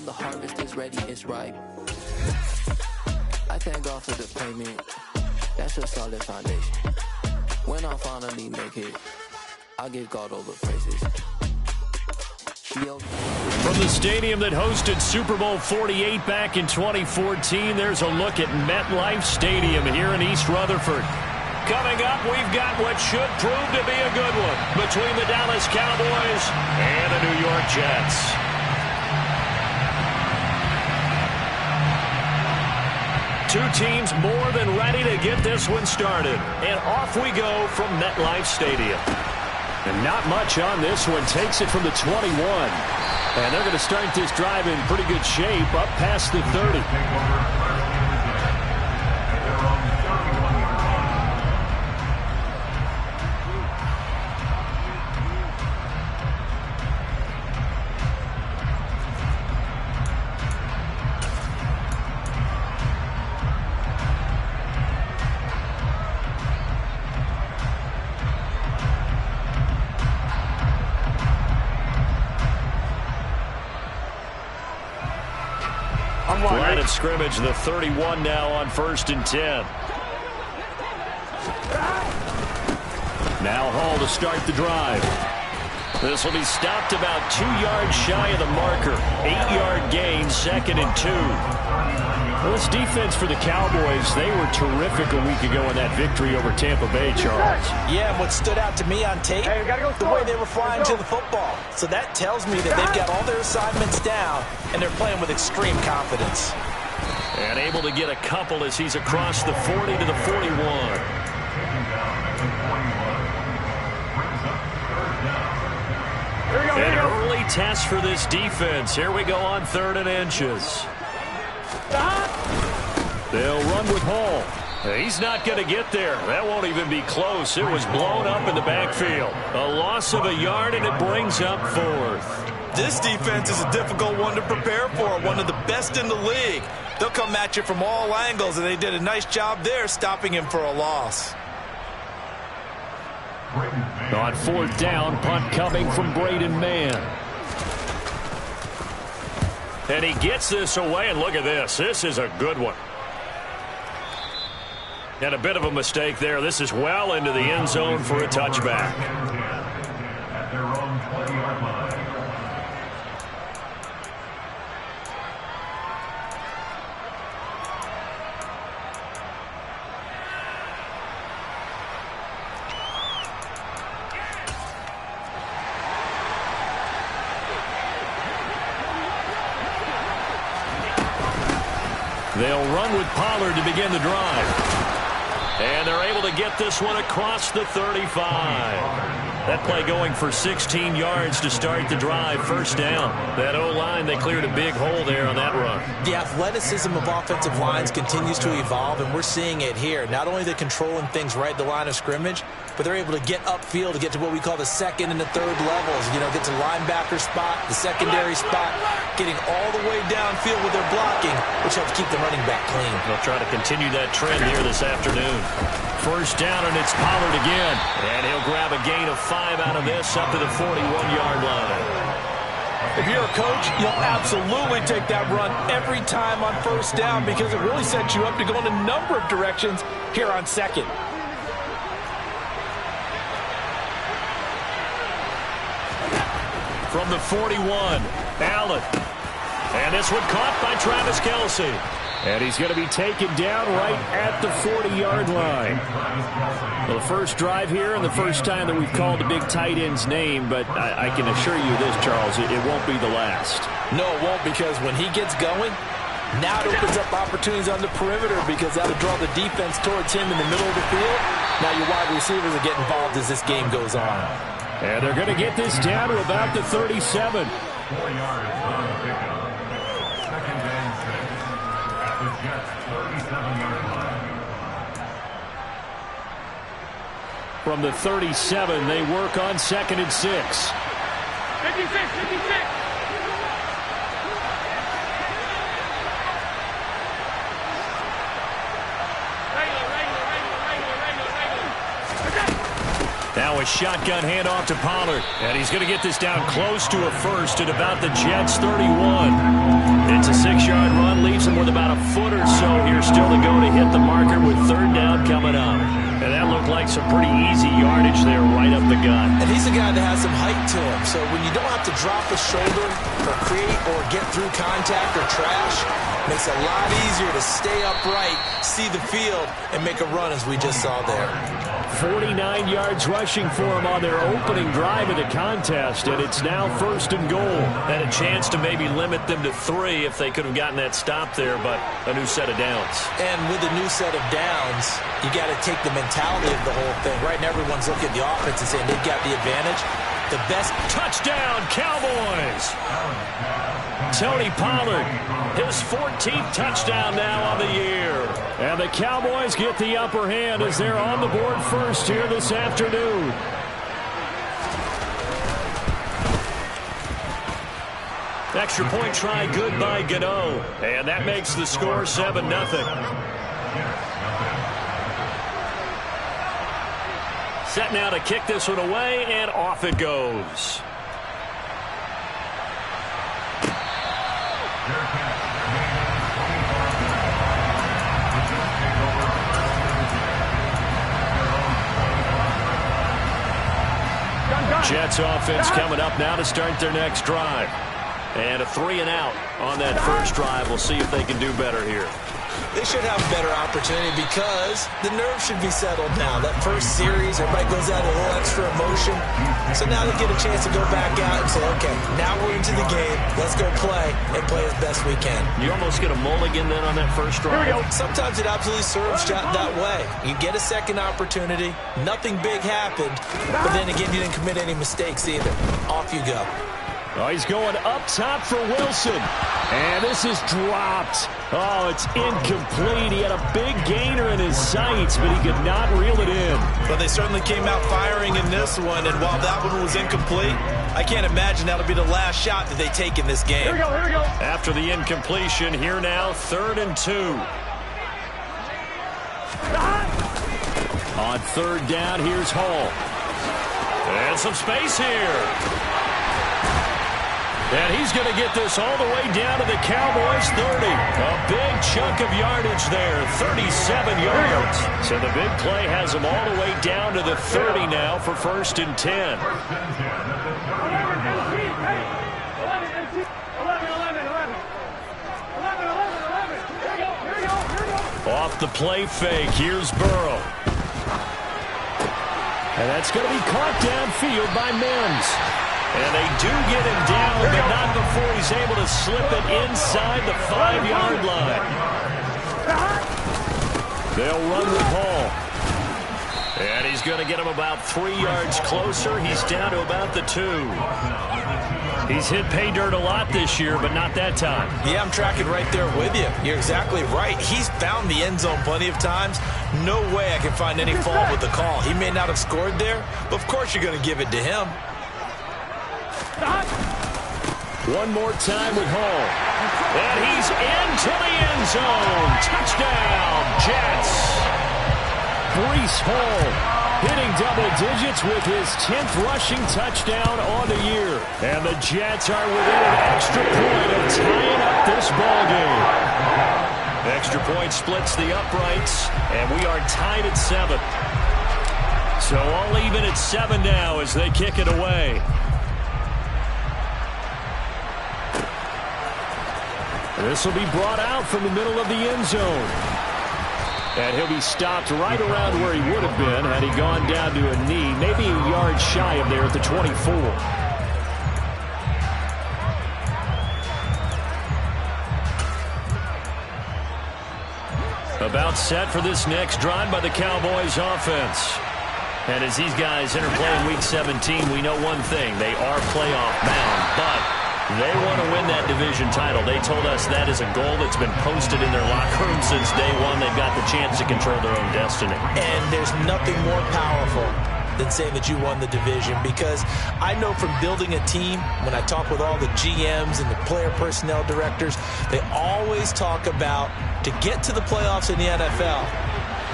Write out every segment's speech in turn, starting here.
the harvest is ready, it's ripe. I thank God for the payment. That's a solid foundation. When I finally make it, I'll give God all the praises. From the stadium that hosted Super Bowl 48 back in 2014, there's a look at MetLife Stadium here in East Rutherford. Coming up, we've got what should prove to be a good one between the Dallas Cowboys and the New York Jets. Two teams more than ready to get this one started. And off we go from MetLife Stadium. And not much on this one. Takes it from the 21. And they're going to start this drive in pretty good shape up past the 30. Line of scrimmage, the 31 now on 1st and 10. Now Hall to start the drive. This will be stopped about 2 yards shy of the marker. 8-yard gain, 2nd and 2. Well, this defense for the Cowboys, they were terrific a week ago in that victory over Tampa Bay, Charles. Yeah, and what stood out to me on tape, the way they were flying to the football. So that tells me that they've got all their assignments down, and they're playing with extreme confidence. And able to get a couple as he's across the 40 to the 41. An early test for this defense. Here we go on 3rd and inches. They'll run with Hall. He's not going to get there. That won't even be close. It was blown up in the backfield. A loss of a yard, and it brings up 4th. This defense is a difficult one to prepare for, one of the best in the league. They'll come at you from all angles, and they did a nice job there stopping him for a loss. On 4th down, punt coming from Braden Mann. And he gets this away, and look at this. This is a good one. And a bit of a mistake there. This is well into the end zone for a touchback. At their own 20-yard line. They'll run with Pollard to begin the drive. And they're able to get this one across the 35. That play going for 16 yards to start the drive. 1st down. That O-line, they cleared a big hole there on that run. The athleticism of offensive lines continues to evolve, and we're seeing it here. Not only they're controlling things right at the line of scrimmage, but they're able to get upfield to get to what we call the 2nd and the 3rd levels. You know, get to linebacker spot, the secondary spot, getting all the way downfield with their blocking, which helps keep the running back clean. They'll try to continue that trend here this afternoon. 1st down, and it's Pollard again. And he'll grab a gain of 5 out of this up to the 41-yard line. If you're a coach, you'll absolutely take that run every time on 1st down because it really sets you up to go in a number of directions here on 2nd. From the 41, Allen. And this one caught by Travis Kelce. And he's going to be taken down right at the 40-yard line. Well, the first drive here and the first time that we've called the big tight end's name, but I can assure you this, Charles, it won't be the last. No, it won't, because when he gets going, now it opens up opportunities on the perimeter because that'll draw the defense towards him in the middle of the field. Now your wide receivers are getting involved as this game goes on. And they're going to get this down to about the 37. 4 yards on the pickup. 2nd and 6 at the Jets' 37-yard line. From the 37, they work on 2nd and 6. 56, 56. Now a shotgun handoff to Pollard. And he's going to get this down close to a first at about the Jets' 31. It's a 6-yard run. Leaves him with about a foot or so here still to go to hit the marker with third down coming up. And that looked like some pretty easy yardage there right up the gut. And he's a guy that has some height to him. So when you don't have to drop a shoulder or create or get through contact or trash, it makes it a lot easier to stay upright, see the field, and make a run as we just saw there. 49 yards rushing for him on their opening drive of the contest, and it's now 1st and goal. And a chance to maybe limit them to 3 if they could have gotten that stop there, but a new set of downs. And with a new set of downs, you got to take the mentality of the whole thing. Right now, everyone's looking at the offense and saying they've got the advantage. The best touchdown, Cowboys! Tony Pollard, his 14th touchdown now on the year. And the Cowboys get the upper hand as they're on the board first here this afternoon. Extra point try good by Gano. And that makes the score 7-0. Set now to kick this one away, and off it goes. Jets offense coming up now to start their next drive. And a 3-and-out on that first drive. We'll see if they can do better here. They should have a better opportunity because the nerves should be settled now. That first series, everybody goes out a little extra emotion. So now they get a chance to go back out and say, okay, now we're into the game. Let's go play and play as best we can. You almost get a mulligan then on that first drive. Sometimes it absolutely serves that way. You get a second opportunity. Nothing big happened. But then again, you didn't commit any mistakes either. Off you go. Oh, he's going up top for Wilson. And this is dropped. Oh, it's incomplete. He had a big gainer in his sights, but he could not reel it in. But they certainly came out firing in this one, and while that one was incomplete, I can't imagine that'll be the last shot that they take in this game. Here we go. After the incompletion, here now, 3rd and 2. On 3rd down, here's Hall. And some space here. And he's going to get this all the way down to the Cowboys' 30. A big chunk of yardage there, 37 yards. So the big play has him all the way down to the 30 now for 1st and 10. Off the play fake, here's Burrow. And that's going to be caught downfield by Mims. And they do get him down, but not before he's able to slip it inside the 5-yard line. They'll run with Hall. And he's going to get him about 3 yards closer. He's down to about the 2. He's hit pay dirt a lot this year, but not that time. Yeah, I'm tracking right there with you. You're exactly right. He's found the end zone plenty of times. No way I can find any fault with the call. He may not have scored there, but of course you're going to give it to him. One more time with Hall. And he's into the end zone. Touchdown, Jets. Breece Hall hitting double digits with his 10th rushing touchdown on the year. And the Jets are within an extra point of tying up this ballgame. Extra point splits the uprights, and we are tied at 7. So all even at 7 now as they kick it away. This will be brought out from the middle of the end zone. And he'll be stopped right around where he would have been had he gone down to a knee, maybe a yard shy of there at the 24. About set for this next drive by the Cowboys offense. And as these guys enter play in Week 17, we know one thing. They are playoff bound, but they want to win that division title. They told us that is a goal that's been posted in their locker room since day one. They've got the chance to control their own destiny. And there's nothing more powerful than saying that you won the division, because I know from building a team, when I talk with all the GMs and the player personnel directors, they always talk about to get to the playoffs in the NFL,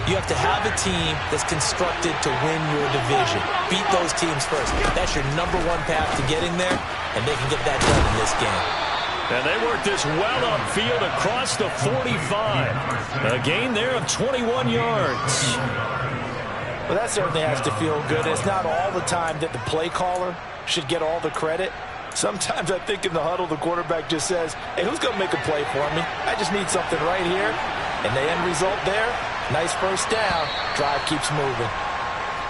You have to have a team that's constructed to win your division. Beat those teams first. That's your number one path to getting there, and they can get that done in this game. And they work this well upfield across the 45. A gain there of 21 yards. Well, that certainly has to feel good. It's not all the time that the play caller should get all the credit. Sometimes I think in the huddle, the quarterback just says, hey, who's going to make a play for me? I just need something right here. And the end result there, nice first down. Drive keeps moving.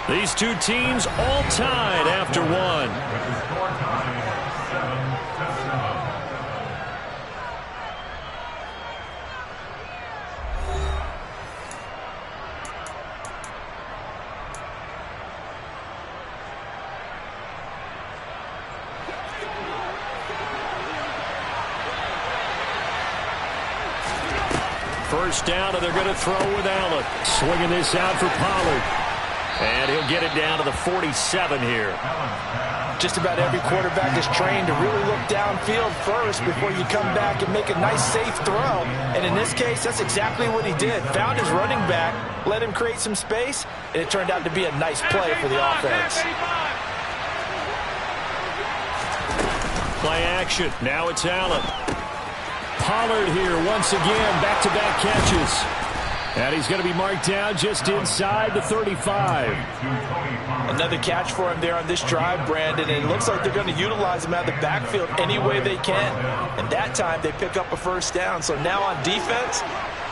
These two teams all tied after one. First down, and they're going to throw with Allen. Swinging this out for Pollard. And he'll get it down to the 47 here. Just about every quarterback is trained to really look downfield first before you come back and make a nice, safe throw. And in this case, that's exactly what he did. Found his running back, let him create some space, and it turned out to be a nice play for the offense. Play action. Now it's Allen. Pollard here once again, back-to-back catches. And he's going to be marked down just inside the 35. Another catch for him there on this drive, Brandon, and it looks like they're going to utilize him out of the backfield any way they can. And that time they pick up a first down. So now on defense,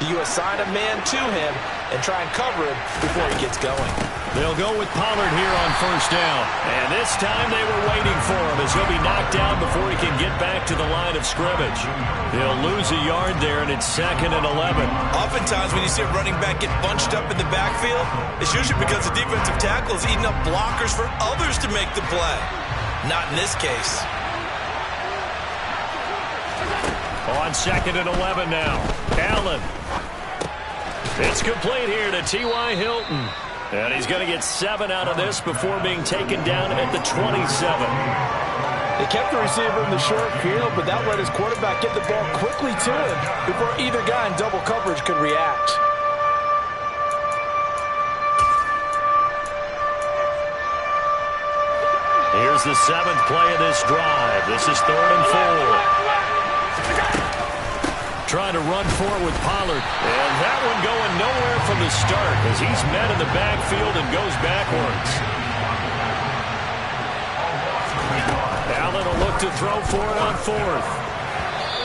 you assign a man to him and try and cover him before he gets going. They'll go with Pollard here on first down. And this time they were waiting for him as he'll be knocked down before he can get back to the line of scrimmage. They'll lose a yard there, and it's 2nd and 11. Oftentimes when you see a running back get bunched up in the backfield, it's usually because the defensive tackle is eating up blockers for others to make the play. Not in this case. On 2nd and 11 now. Allen. It's complete here to T.Y. Hilton. And he's going to get 7 out of this before being taken down at the 27. They kept the receiver in the short field, but that let his quarterback get the ball quickly to him before either guy in double coverage could react. Here's the 7th play of this drive. This is 3rd and 4. Trying to run forward with Pollard. And that one going nowhere from the start as he's met in the backfield and goes backwards. Allen will look to throw for it on 4th.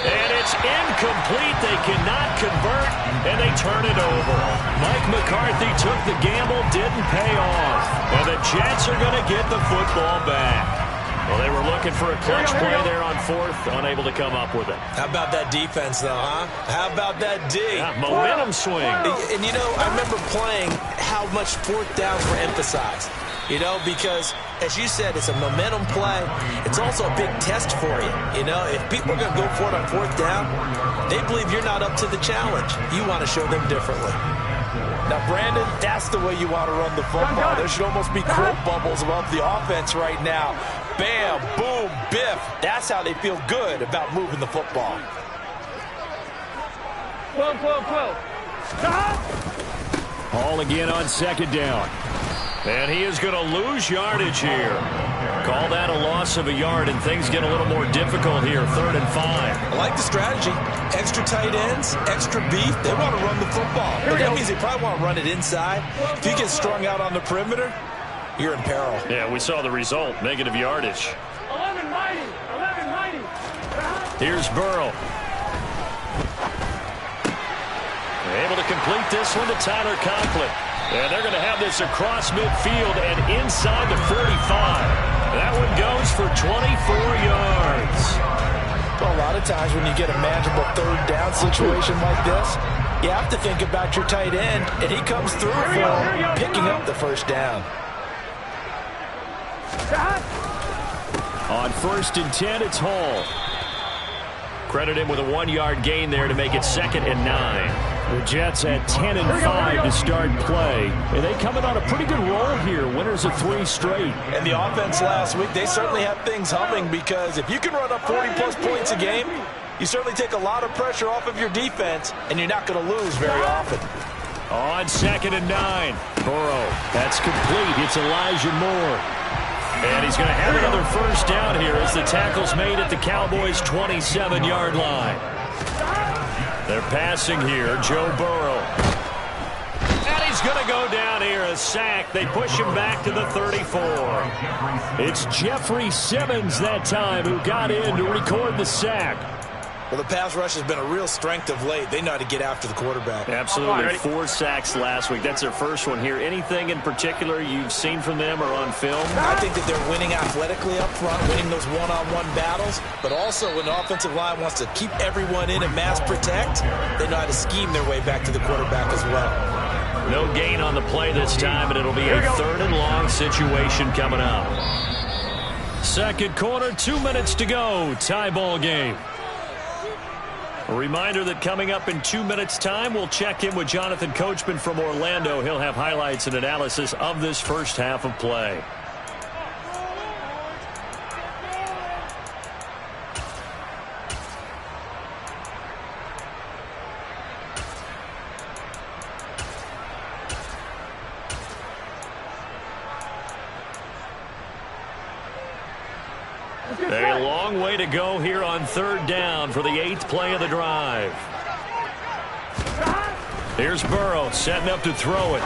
And it's incomplete. They cannot convert, and they turn it over. Mike McCarthy took the gamble, didn't pay off. And the Jets are going to get the football back. Well, they were looking for a clutch play there on 4th, unable to come up with it. How about that defense, though, huh? How about that D? Yeah, momentum swing. And, you know, I remember playing how much 4th downs were emphasized. You know, because, as you said, it's a momentum play. It's also a big test for you. You know, if people are going to go for it on 4th down, they believe you're not up to the challenge. You want to show them differently. Now, Brandon, that's the way you want to run the football. There should almost be quote bubbles above the offense right now. Bam, boom, biff. That's how they feel good about moving the football. Ball again on 2nd down. And he is going to lose yardage here. Call that a loss of a yard, and things get a little more difficult here. 3rd and 5. I like the strategy. Extra tight ends, extra beef. They want to run the football. But that means they probably want to run it inside. If you get strung out on the perimeter, you're in peril. Yeah, we saw the result. Negative yardage. 11-90. Here's Burrow. They're able to complete this one to Tyler Conklin. And they're going to have this across midfield and inside the 45. That one goes for 24 yards. Well, a lot of times when you get a manageable 3rd down situation like this, you have to think about your tight end, and he comes through for picking up the first down. On 1st and 10, it's Hall. Credit him with a 1-yard gain there to make it 2nd and 9. The Jets at 10 and 5 to start play. And they coming on a pretty good roll here. Winners of 3 straight. And the offense last week, they certainly have things humming because if you can run up 40-plus points a game, you certainly take a lot of pressure off of your defense, and you're not going to lose very often. On 2nd and 9. Burrow. That's complete. It's Elijah Moore. And he's going to have another first down here as the tackle's made at the Cowboys' 27-yard line. They're passing here. Joe Burrow. And he's going to go down here. A sack. They push him back to the 34. It's Jeffrey Simmons that time who got in to record the sack. Well, the pass rush has been a real strength of late. They know how to get after the quarterback. Absolutely. 4 sacks last week. That's their first one here. Anything in particular you've seen from them or on film? I think that they're winning athletically up front, winning those one-on-one battles, but also when the offensive line wants to keep everyone in and mass protect, they know how to scheme their way back to the quarterback as well. No gain on the play this time, and it'll be a 3rd and long situation coming up. Second quarter, 2 minutes to go. Tie ball game. A reminder that coming up in 2 minutes' time, we'll check in with Jonathan Coachman from Orlando. He'll have highlights and analysis of this first half of play. A long way to go here on 3rd down for the 8th play of the drive. Here's Burrow setting up to throw it.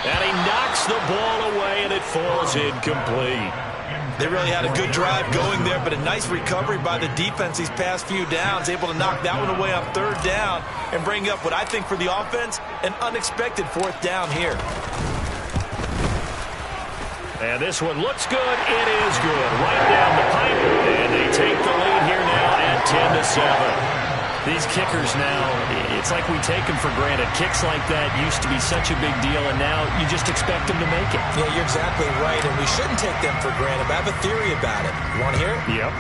And he knocks the ball away, and it falls incomplete. They really had a good drive going there, but a nice recovery by the defense these past few downs, able to knock that one away on 3rd down and bring up what I think for the offense, an unexpected 4th down here. And this one looks good. It is good. Right down the pipe. And they take the lead here now at 10-7. These kickers now, it's like we take them for granted. Kicks like that used to be such a big deal, and now you just expect them to make it. Yeah, you're exactly right, and we shouldn't take them for granted. But I have a theory about it. You want to hear it? Yep.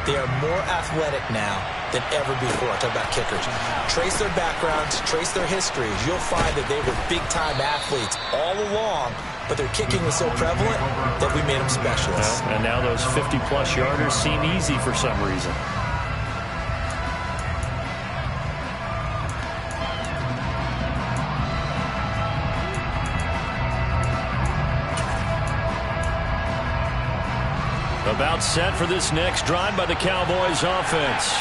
They are more athletic now than ever before. Talk about kickers. Trace their backgrounds, trace their histories. You'll find that they were big-time athletes all along, but their kicking was so prevalent that we made them specialists. And now those 50-plus yarders seem easy for some reason. About set for this next drive by the Cowboys offense.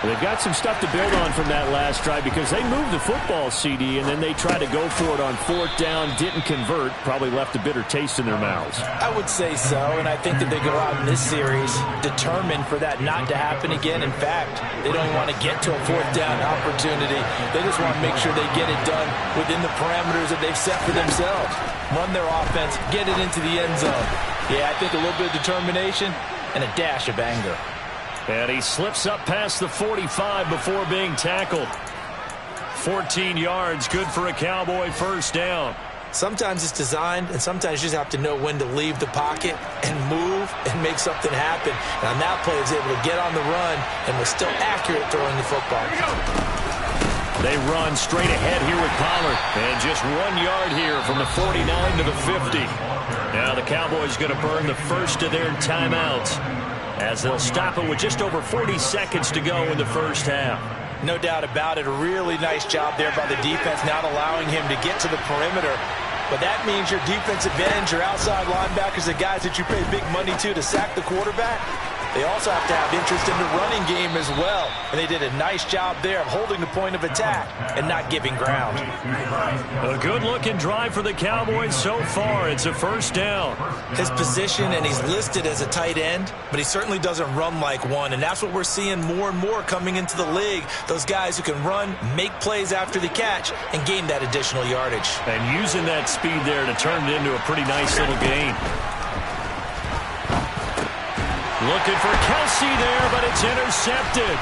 They've got some stuff to build on from that last drive because they moved the football, CD, and then they tried to go for it on 4th down, didn't convert, probably left a bitter taste in their mouths. I would say so, and I think that they go out in this series determined for that not to happen again. In fact, they don't even want to get to a 4th down opportunity. They just want to make sure they get it done within the parameters that they've set for themselves. Run their offense, get it into the end zone. Yeah, I think a little bit of determination and a dash of anger. And he slips up past the 45 before being tackled. 14 yards, good for a Cowboy first down. Sometimes it's designed, and sometimes you just have to know when to leave the pocket and move and make something happen. And on that play, he was able to get on the run and was still accurate throwing the football. They run straight ahead here with Pollard. And just 1 yard here from the 49 to the 50. Now the Cowboys going to burn the first of their timeouts as they'll stop it with just over 40 seconds to go in the first half. No doubt about it. A really nice job there by the defense, not allowing him to get to the perimeter. But that means your defensive ends, your outside linebackers, the guys that you pay big money to sack the quarterback, they also have to have interest in the running game as well. And they did a nice job there of holding the point of attack and not giving ground. A good-looking drive for the Cowboys so far. It's a first down. His position, and he's listed as a tight end, but he certainly doesn't run like one. And that's what we're seeing more and more coming into the league. Those guys who can run, make plays after the catch, and gain that additional yardage. And using that speed there to turn it into a pretty nice little gain. Looking for Kelsey there, but it's intercepted.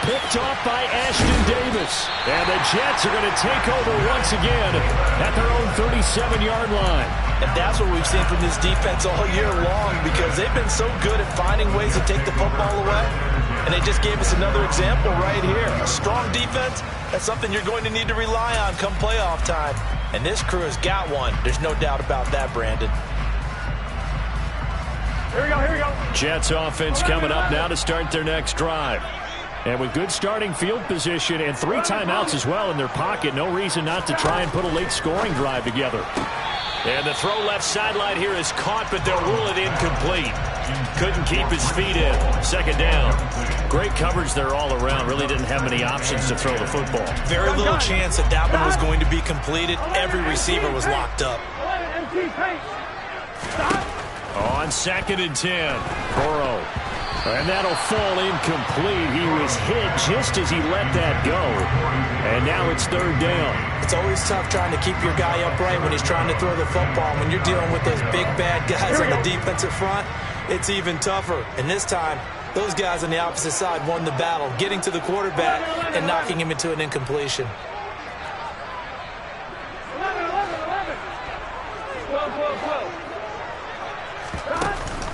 Picked off by Ashton Davis. And the Jets are going to take over once again at their own 37-yard line. And that's what we've seen from this defense all year long, because they've been so good at finding ways to take the football away. And they just gave us another example right here. A strong defense, that's something you're going to need to rely on come playoff time. And this crew has got one. There's no doubt about that, Brandon. Here we go. Jets offense coming up now to start their next drive. And with good starting field position and 3 timeouts as well in their pocket, no reason not to try and put a late scoring drive together. And the throw left sideline here is caught, but they'll rule it incomplete. Couldn't keep his feet in. 2nd down. Great coverage there all around. Really didn't have many options to throw the football. Very little chance that one was going to be completed. Every receiver was locked up. On 2nd and 10, Burrow. And that'll fall incomplete. He was hit just as he let that go. And now it's 3rd down. It's always tough trying to keep your guy upright when he's trying to throw the football. When you're dealing with those big, bad guys on the defensive front, it's even tougher. And this time, those guys on the opposite side won the battle, getting to the quarterback and knocking him into an incompletion.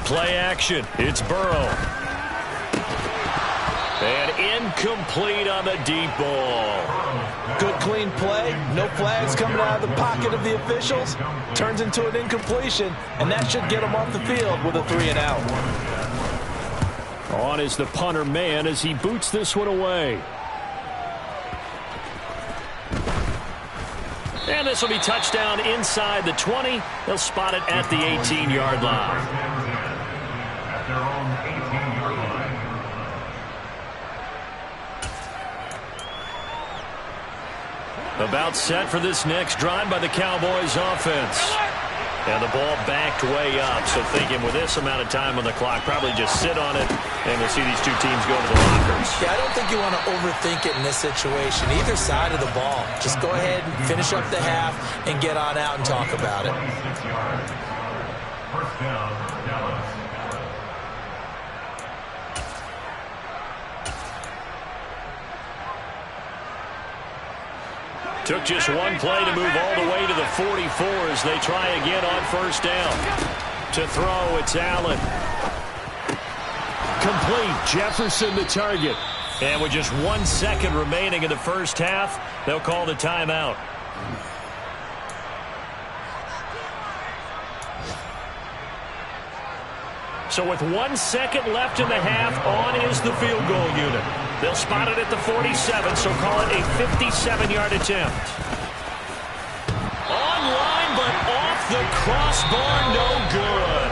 Play action. It's Burrow. And incomplete on the deep ball. Good, clean play. No flags coming out of the pocket of the officials. Turns into an incompletion, and that should get him off the field with a 3-and-out. On is the punter man as he boots this one away. And this will be touchdown inside the 20. They'll spot it at the 18-yard line. At their own 18-yard line. About set for this next drive by the Cowboys offense. And the ball backed way up, so thinking with this amount of time on the clock, probably just sit on it, and we'll see these two teams go to the lockers. Yeah, I don't think you want to overthink it in this situation, either side of the ball. Just go ahead and finish up the half and get on out and talk about it. 6 yards. 1st down, Dallas. Took just one play to move all the way to the 44 as they try again on 1st down. To throw, it's Allen. Complete. Jefferson the target. And with just 1 second remaining in the first half, they'll call the timeout. So with 1 second left in the half, on is the field goal unit. They'll spot it at the 47, so call it a 57-yard attempt. Online, but off the crossbar, no good.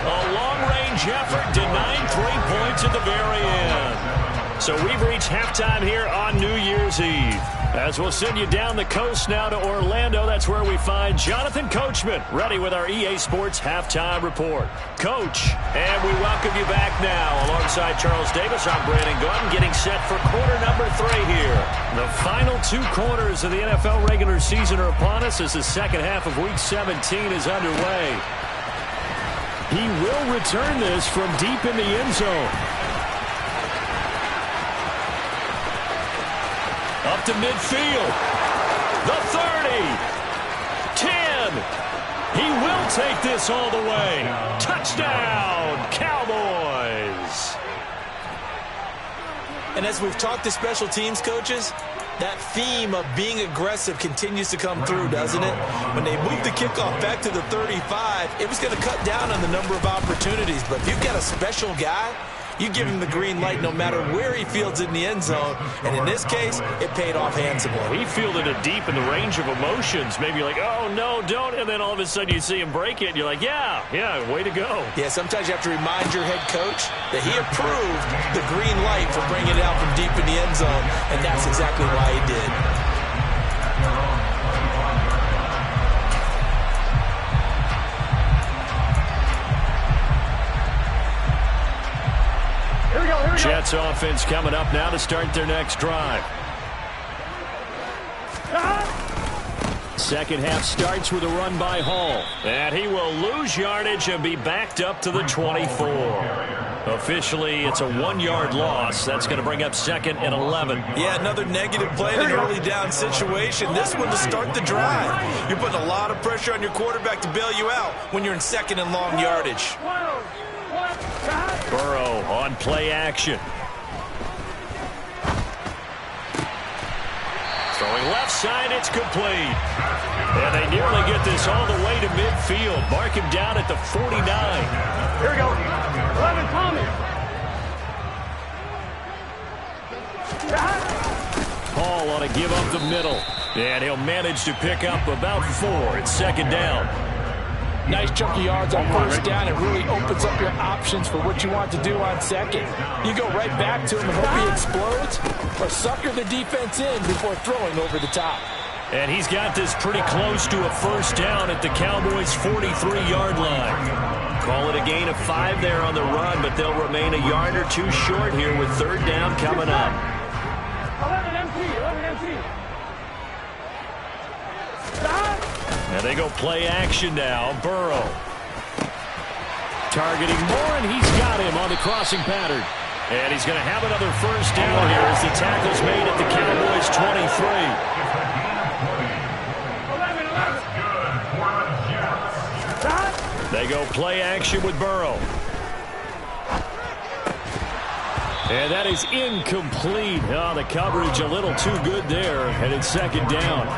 A long-range effort denying 3 points at the very end. So we've reached halftime here on New Year's Eve. As we'll send you down the coast now to Orlando, that's where we find Jonathan Coachman, ready with our EA Sports Halftime Report. Coach, and we welcome you back now. Alongside Charles Davis, I'm Brandon Gordon, getting set for quarter number 3 here. The final 2 quarters of the NFL regular season are upon us as the second half of Week 17 is underway. He will return this from deep in the end zone. Up to midfield. The 30. 10. He will take this all the way. Touchdown, Cowboys. And as we've talked to special teams coaches, that theme of being aggressive continues to come through, doesn't it? When they moved the kickoff back to the 35, it was going to cut down on the number of opportunities. But if you've got a special guy, you give him the green light no matter where he fields in the end zone. And in this case, it paid off handsomely. He fielded it deep in the range of emotions. Maybe like, oh, no, don't. And then all of a sudden you see him break it. And you're like, yeah, way to go. Yeah, sometimes you have to remind your head coach that he approved the green light for bringing it out from deep in the end zone. And that's exactly why he did. Jets offense coming up now to start their next drive. Second half starts with a run by Hall. And he will lose yardage and be backed up to the 24. Officially, it's a 1-yard loss. That's going to bring up 2nd and 11. Yeah, another negative play in an early down situation. This one to start the drive. You're putting a lot of pressure on your quarterback to bail you out when you're in 2nd and long yardage. Burrow on play action. Throwing left side, it's complete. And they nearly get this all the way to midfield. Mark him down at the 49. Here we go. 11, Tommy. Paul ought to give up the middle. And he'll manage to pick up about 4. It's second down. Nice chunk of yards on first down. It really opens up your options for what you want to do on second. You go right back to him and hope he explodes, or sucker the defense in before throwing over the top. And he's got this pretty close to a first down at the Cowboys' 43-yard line. Call it a gain of 5 there on the run, but they'll remain a yard or 2 short here with third down coming up. 11 empty. Now they go play action now. Burrow. Targeting Moore, and he's got him on the crossing pattern. And he's going to have another first down here as the tackle's made at the Cowboys' 23. They go play action with Burrow. And that is incomplete. Oh, the coverage a little too good there, and it's second down.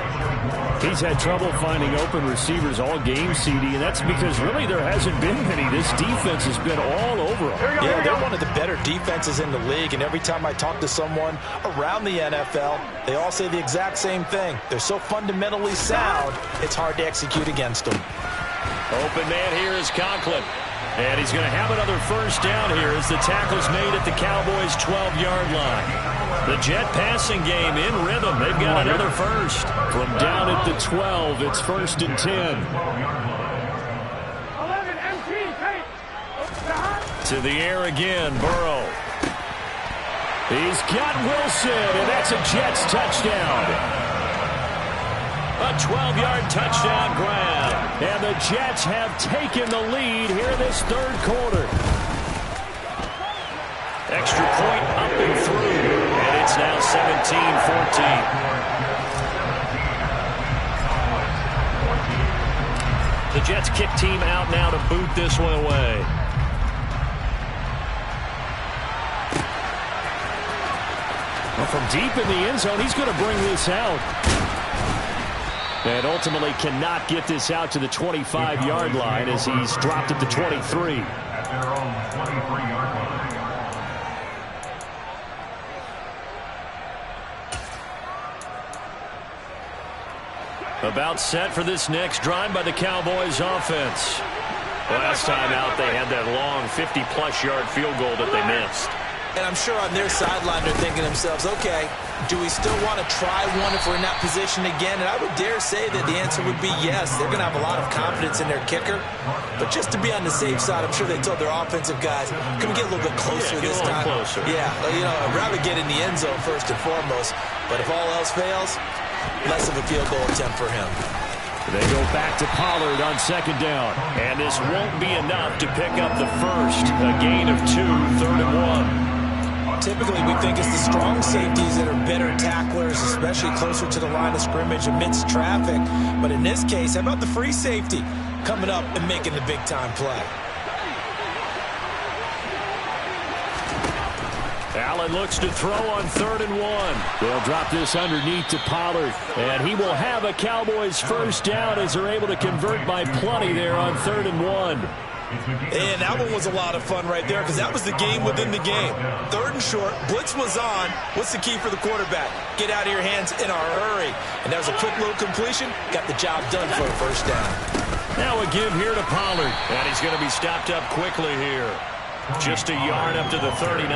He's had trouble finding open receivers all game, CD, and that's because really there hasn't been many. This defense has been all over them. Yeah, they're one of the better defenses in the league, and every time I talk to someone around the NFL, they all say the exact same thing. They're so fundamentally sound, it's hard to execute against them. Open man here is Conklin. And he's going to have another first down here as the tackle's made at the Cowboys' 12-yard line. The Jet passing game in rhythm. They've got another first. From down at the 12, it's 1st and 10. 11 empty. To the air again, Burrow. He's got Wilson, and that's a Jets touchdown. A 12-yard touchdown grab. And the Jets have taken the lead here this third quarter. Extra point up and through. And it's now 17-14. The Jets kick team out now to boot this one away. Well, from deep in the end zone, he's going to bring this out. And ultimately cannot get this out to the 25-yard line as he's dropped at the 23. At their own 23-yard line. About set for this next drive by the Cowboys offense. Last time out, they had that long 50-plus yard field goal that they missed. And I'm sure on their sideline they're thinking to themselves, okay, do we still want to try one if we're in that position again? And I would dare say that the answer would be yes. They're going to have a lot of confidence in their kicker. But just to be on the safe side, I'm sure they told their offensive guys, can we get a little bit closer this time? Closer. Yeah, you know, I'd rather get in the end zone first and foremost. But if all else fails, less of a field goal attempt for him. They go back to Pollard on second down. And this won't be enough to pick up the first. A gain of 2, 3rd and 1. Typically, we think it's the strong safeties that are better tacklers, especially closer to the line of scrimmage amidst traffic. But in this case, how about the free safety coming up and making the big-time play? Allen looks to throw on 3rd and 1. They'll drop this underneath to Pollard. And he will have a Cowboys first down as they're able to convert by plenty there on 3rd and 1. And that one was a lot of fun right there because that was the game within the game. 3rd and short, blitz was on. What's the key for the quarterback? Get out of your hands in a hurry. And that was a quick little completion. Got the job done for a first down. Now a give here to Pollard. And he's going to be stopped up quickly here. Just a yard up to the 39.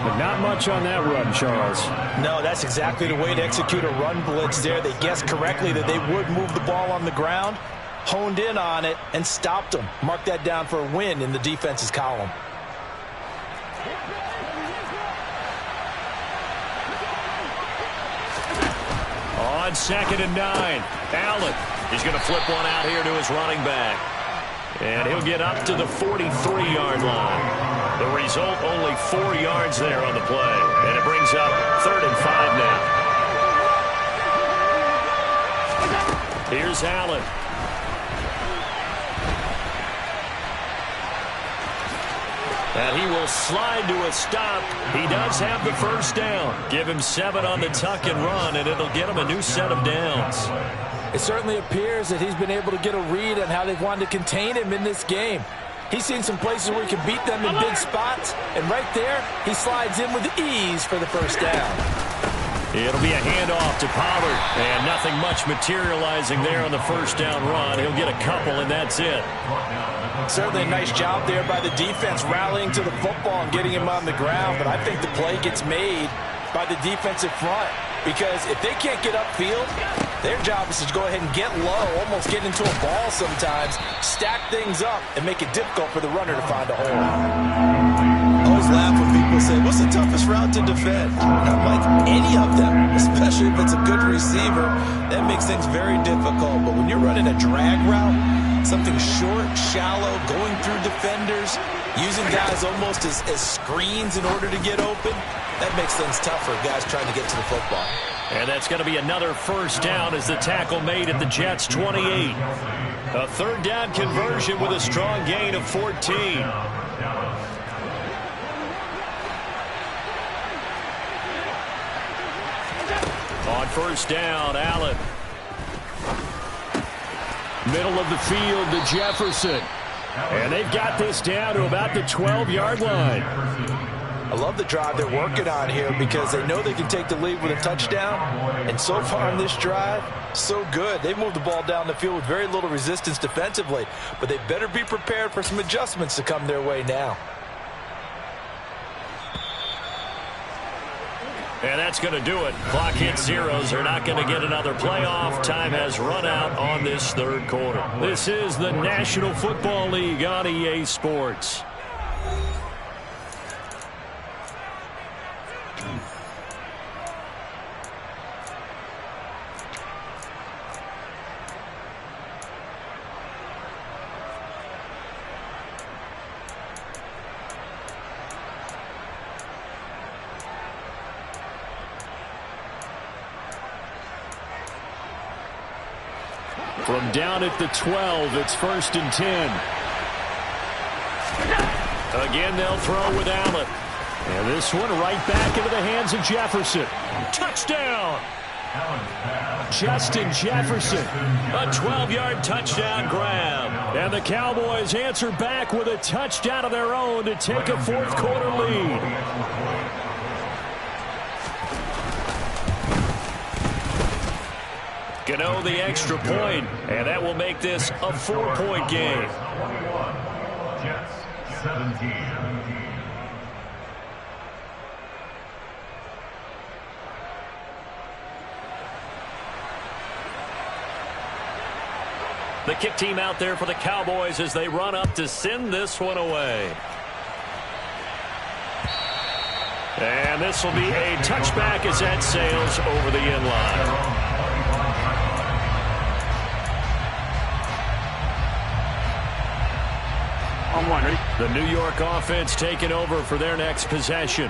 But not much on that run, Charles. No, that's exactly the way to execute a run blitz there. They guessed correctly that they would move the ball on the ground, honed in on it, and stopped them. Mark that down for a win in the defense's column. On 2nd and 9, Allen. He's going to flip one out here to his running back. And he'll get up to the 43-yard line. The result, only 4 yards there on the play. And it brings up 3rd and 5 now. Here's Allen. And he will slide to a stop. He does have the first down. Give him 7 on the tuck and run, and it'll get him a new set of downs. It certainly appears that he's been able to get a read on how they've wanted to contain him in this game. He's seen some places where he can beat them in big spots, and right there, he slides in with ease for the first down. It'll be a handoff to Pollard, and nothing much materializing there on the first down run. He'll get a couple, and that's it. Certainly a nice job there by the defense rallying to the football and getting him on the ground, but I think the play gets made by the defensive front, because if they can't get upfield, their job is to go ahead and get low, almost get into a ball sometimes, stack things up, and make it difficult for the runner to find a hole. I always laugh when people say, what's the toughest route to defend? I'm like, any of them, especially if it's a good receiver. That makes things very difficult. But when you're running a drag route, something short, shallow, going through defenders, using guys almost as screens in order to get open, that makes things tougher, guys trying to get to the football. And that's going to be another first down as the tackle made at the Jets' 28. A third down conversion with a strong gain of 14. On first down, Allen. Middle of the field to Jefferson. And they've got this down to about the 12-yard line. I love the drive they're working on here because they know they can take the lead with a touchdown. And so far on this drive, so good. They've moved the ball down the field with very little resistance defensively. But they better be prepared for some adjustments to come their way now. And that's going to do it. Clock hits zeros. They're not going to get another playoff. Time has run out on this third quarter. This is the National Football League on EA Sports. From down at the 12, it's 1st and 10. Again, they'll throw with Allen. And this one right back into the hands of Jefferson. Touchdown! Justin Jefferson. A 12-yard touchdown grab. And the Cowboys answer back with a touchdown of their own to take a fourth-quarter lead. Gano the extra point, and that will make this a 4-point game. 21, Jets 17. The kick team out there for the Cowboys as they run up to send this one away. And this will be a touchback as that sails over the end line. The New York offense taking over for their next possession.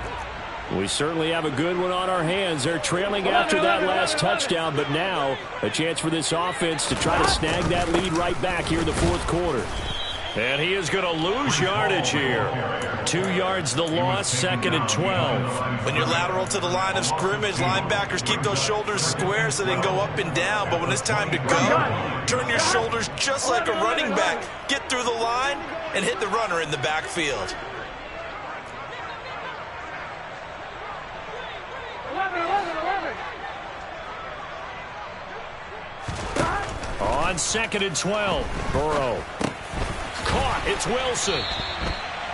We certainly have a good one on our hands. They're trailing after that last touchdown, but now a chance for this offense to try to snag that lead right back here in the fourth quarter. And he is going to lose yardage here. 2 yards the loss, 2nd and 12. When you're lateral to the line of scrimmage, linebackers keep those shoulders square so they can go up and down. But when it's time to go, turn your shoulders just like a running back. Get through the line and hit the runner in the backfield. 11. On 2nd and 12, Burrow. Caught, it's Wilson.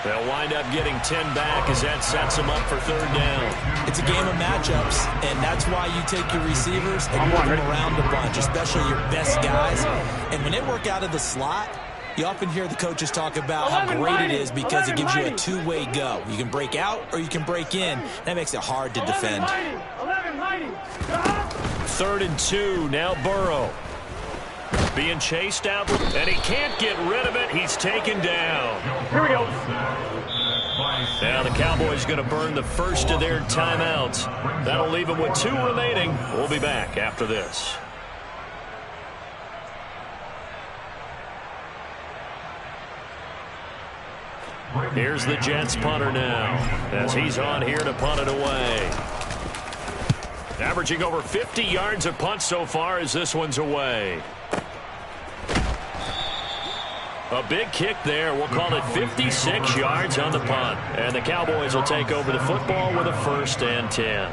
They'll wind up getting 10 back as that sets them up for third down. It's a game of matchups, and that's why you take your receivers and move them around a bunch, especially your best guys. And when they work out of the slot, you often hear the coaches talk about how great it is because it gives you a two-way go. You can break out or you can break in. That makes it hard to defend. 3rd and 2, now Burrow. Being chased out, and he can't get rid of it. He's taken down. Here we go. Now the Cowboys going to burn the first of their timeouts. That'll leave them with 2 remaining. We'll be back after this. Here's the Jets punter now as he's on here to punt it away. Averaging over 50 yards a punt so far as this one's away. A big kick there. We'll call it 56 yards on the punt. And the Cowboys will take over the football with a 1st and 10.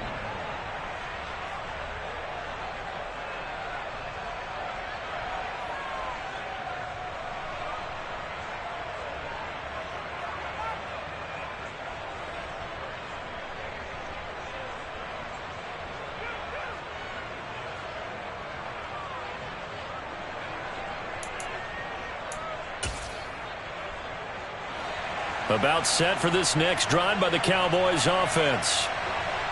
About set for this next drive by the Cowboys offense.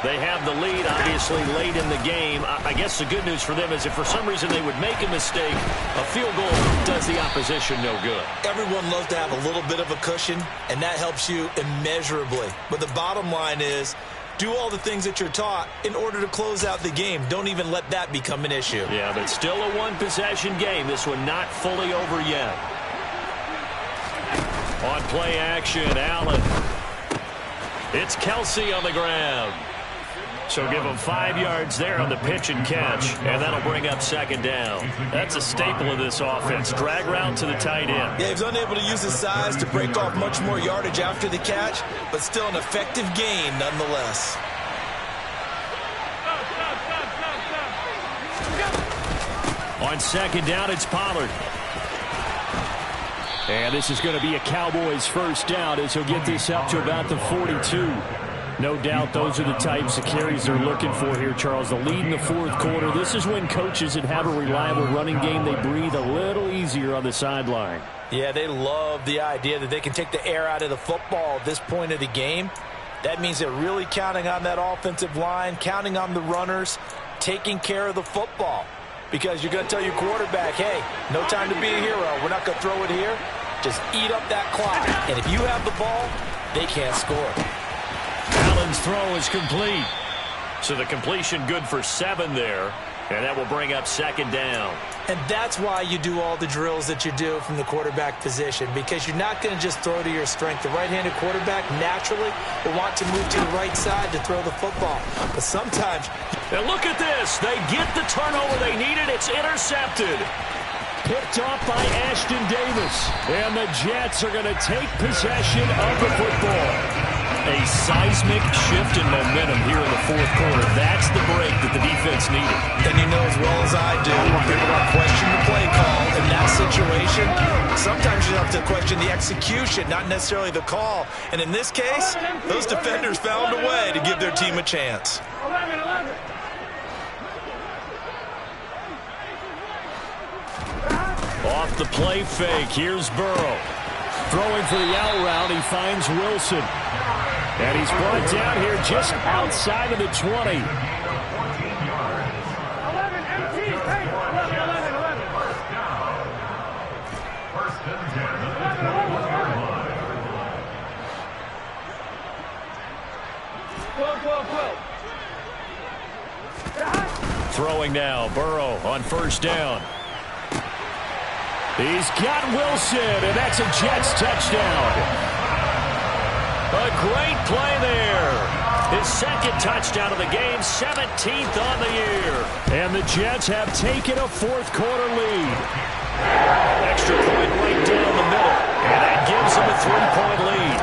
They have the lead, obviously, late in the game. I guess the good news for them is if for some reason they would make a mistake, a field goal does the opposition no good. Everyone loves to have a little bit of a cushion, and that helps you immeasurably. But the bottom line is, do all the things that you're taught in order to close out the game. Don't even let that become an issue. Yeah, but still a one-possession game. This one not fully over yet. On play action, Allen. It's Kelsey on the ground. So give him 5 yards there on the pitch and catch, and that'll bring up 2nd down. That's a staple of this offense. Drag route to the tight end. Yeah, he's unable to use his size to break off much more yardage after the catch, but still an effective gain nonetheless. On 2nd down, it's Pollard. And this is going to be a Cowboys 1st down as he'll get this up to about the 42. No doubt those are the types of carries they're looking for here, Charles. The lead in the 4th quarter. This is when coaches that have a reliable running game, they breathe a little easier on the sideline. Yeah, they love the idea that they can take the air out of the football at this point of the game. That means they're really counting on that offensive line, counting on the runners, taking care of the football. Because you're going to tell your quarterback, hey, no time to be a hero. We're not going to throw it here. Just eat up that clock. And if you have the ball, they can't score. Allen's throw is complete. So the completion good for 7 there. And that will bring up 2nd down. And that's why you do all the drills that you do from the quarterback position, because you're not going to just throw to your strength. The right-handed quarterback naturally will want to move to the right side to throw the football. But sometimes... And look at this. They get the turnover they needed. It's intercepted. Picked off by Ashton Davis. And the Jets are going to take possession of the football. A seismic shift in momentum here in the 4th quarter. That's the break that the defense needed. And you know as well as I do, people are going to question the play call in that situation. Sometimes you have to question the execution, not necessarily the call. And in this case, those defenders found a way to give their team a chance. 11. Off the play fake, here's Burrow. Throwing for the out route, he finds Wilson. And he's brought down here just outside of the 20. 11, 18, 11. 1st and 10. Throwing now, Burrow on 1st down. He's got Wilson, and that's a Jets touchdown. A great play there. His 2nd touchdown of the game, 17th on the year. And the Jets have taken a 4th quarter lead. Extra point right down the middle. And that gives them a 3-point lead.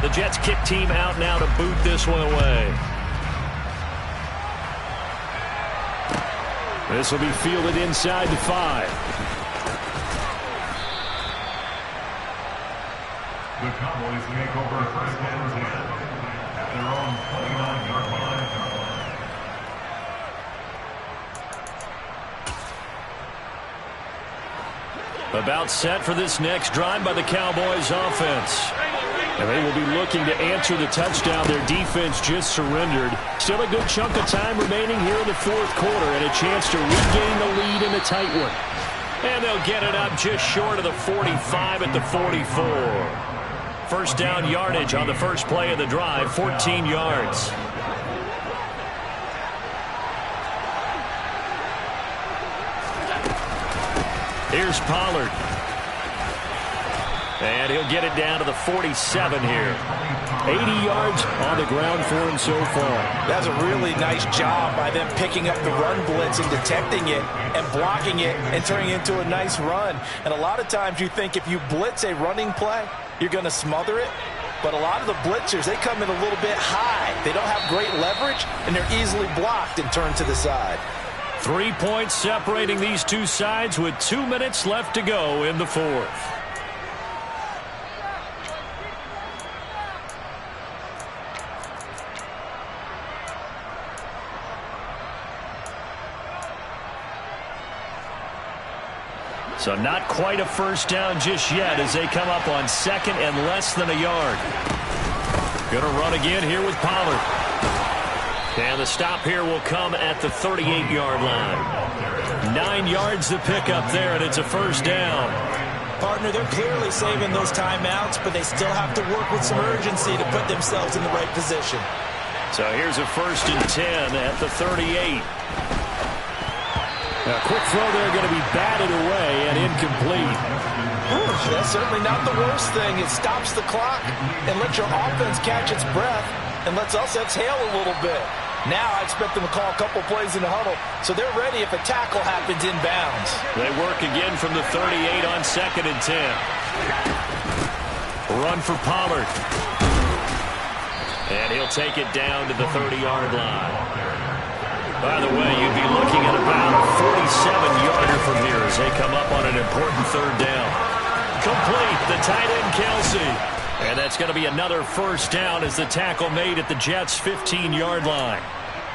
The Jets kick team out now to boot this one away. This will be fielded inside the 5. The Cowboys take over 1st and 10 at their own 29-yard line. About set for this next drive by the Cowboys offense. And they will be looking to answer the touchdown their defense just surrendered. Still a good chunk of time remaining here in the 4th quarter and a chance to regain the lead in a tight one. And they'll get it up just short of the 45 at the 44. 1st down yardage on the first play of the drive, 14 yards. Here's Pollard. And he'll get it down to the 47 here. 80 yards on the ground for him so far. That's a really nice job by them picking up the run blitz and detecting it and blocking it and turning it into a nice run. And a lot of times you think if you blitz a running play, you're going to smother it. But a lot of the blitzers, they come in a little bit high. They don't have great leverage, and they're easily blocked and turned to the side. 3 points separating these two sides with 2 minutes left to go in the fourth. So not quite a first down just yet as they come up on second and less than a yard. Going to run again here with Pollard. And the stop here will come at the 38-yard line. 9 yards to pick up there, and it's a first down. Partner, they're clearly saving those timeouts, but they still have to work with some urgency to put themselves in the right position. So here's a 1st and 10 at the 38. A quick throw there going to be batted away and incomplete. That's certainly not the worst thing. It stops the clock and lets your offense catch its breath and lets us exhale a little bit. Now I expect them to call a couple plays in the huddle, so they're ready if a tackle happens inbounds. They work again from the 38 on 2nd and 10. Run for Pollard. And he'll take it down to the 30-yard line. By the way, you'd be looking at about a 47-yarder from here as they come up on an important 3rd down. Complete, the tight end Kelsey. And that's going to be another first down as the tackle made at the Jets' 15-yard line.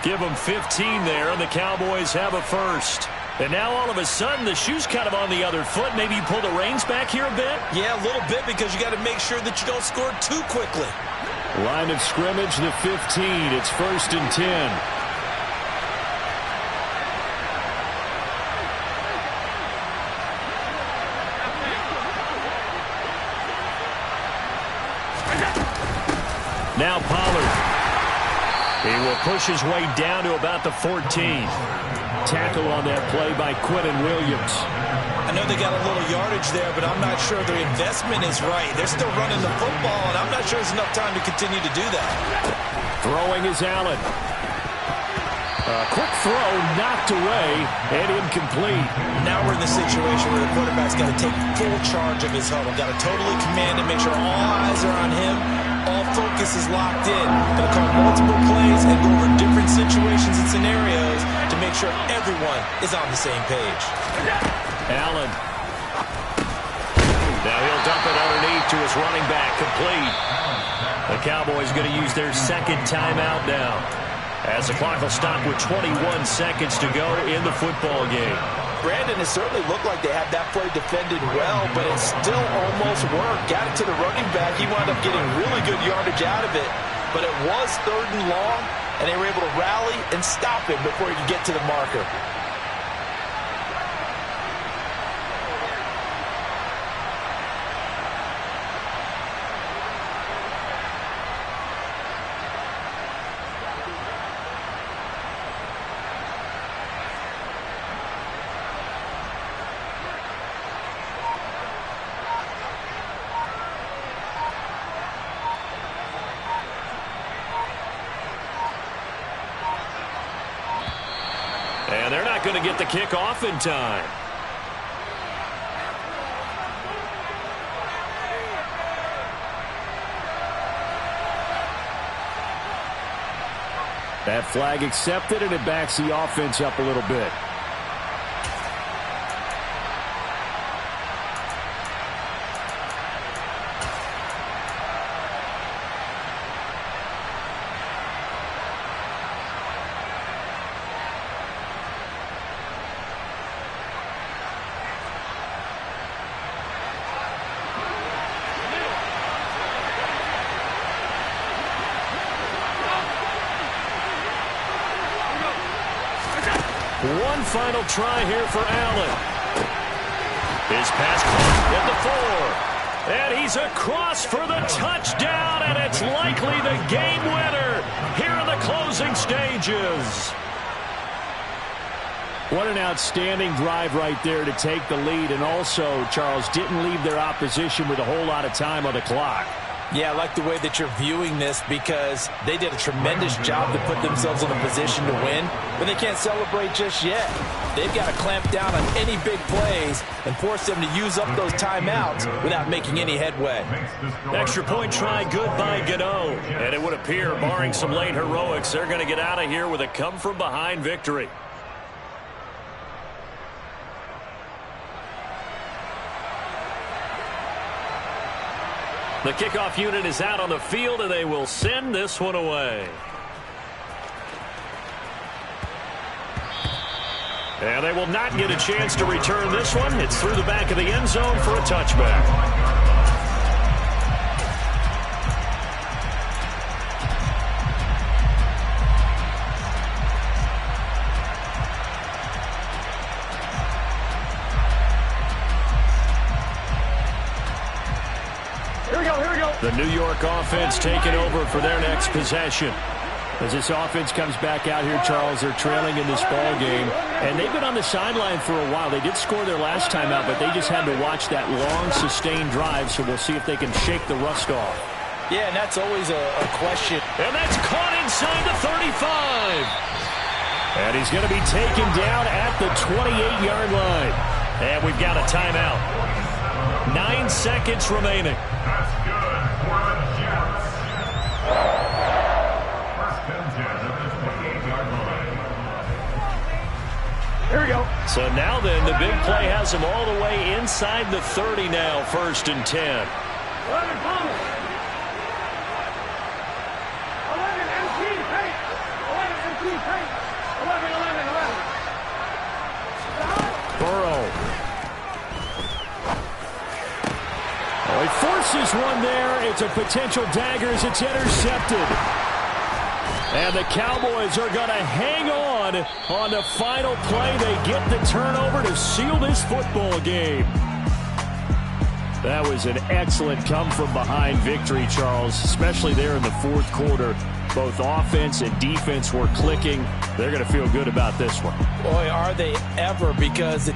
Give them 15 there, and the Cowboys have a first. And now all of a sudden, the shoe's kind of on the other foot. Maybe you pull the reins back here a bit? Yeah, a little bit because you got to make sure that you don't score too quickly. Line of scrimmage, the 15. It's 1st and 10. Now Pollard. He will push his way down to about the 14. Tackle on that play by Quinnen Williams. I know they got a little yardage there, but I'm not sure their investment is right. They're still running the football, and I'm not sure there's enough time to continue to do that. Throwing is Allen. A quick throw knocked away and incomplete. Now we're in the situation where the quarterback's got to take full charge of his huddle. Got to totally command and make sure all eyes are on him. All focus is locked in. Going to call multiple plays and go over different situations and scenarios to make sure everyone is on the same page. Allen. Now he'll dump it underneath to his running back, complete. The Cowboys going to use their 2nd timeout now, as the clock will stop with 21 seconds to go in the football game. Brandon, it certainly looked like they had that play defended well, but it still almost worked. Got it to the running back. He wound up getting really good yardage out of it, but it was 3rd and long, and they were able to rally and stop him before he could get to the marker. And they're not going to get the kick off in time. That flag accepted, and it backs the offense up a little bit. One final try here for Allen. His pass caught at the 4. And he's across for the touchdown, and it's likely the game winner here in the closing stages. What an outstanding drive right there to take the lead. And also, Charles, didn't leave their opposition with a whole lot of time on the clock. Yeah, I like the way that you're viewing this because they did a tremendous job to put themselves in a position to win, but they can't celebrate just yet. They've got to clamp down on any big plays and force them to use up those timeouts without making any headway. Extra point try good by Gano. And it would appear, barring some late heroics, they're going to get out of here with a come-from-behind victory. The kickoff unit is out on the field, and they will send this one away. And they will not get a chance to return this one. It's through the back of the end zone for a touchback. The New York offense taking over for their next possession. As this offense comes back out here, Charles, they're trailing in this ball game. And they've been on the sideline for a while. They did score their last time out, but they just had to watch that long, sustained drive. So we'll see if they can shake the rust off. Yeah, and that's always a question. And that's caught inside the 35. And he's going to be taken down at the 28-yard line. And we've got a timeout. 9 seconds remaining. That's good for the Jets. First and 10 at the 28-yard line. Here we go. So now then, the big play has him all the way inside the 30 now, 1st and 10. 11 Thomas. 11 MC Pate. 11 MC Pate. 11, 11, 11. Burrow. He forces one there. It's a potential dagger as it's intercepted. And the Cowboys are going to hang on the final play. They get the turnover to seal this football game. That was an excellent come-from-behind victory, Charles, especially there in the fourth quarter. Both offense and defense were clicking. They're going to feel good about this one. Boy, are they ever, because the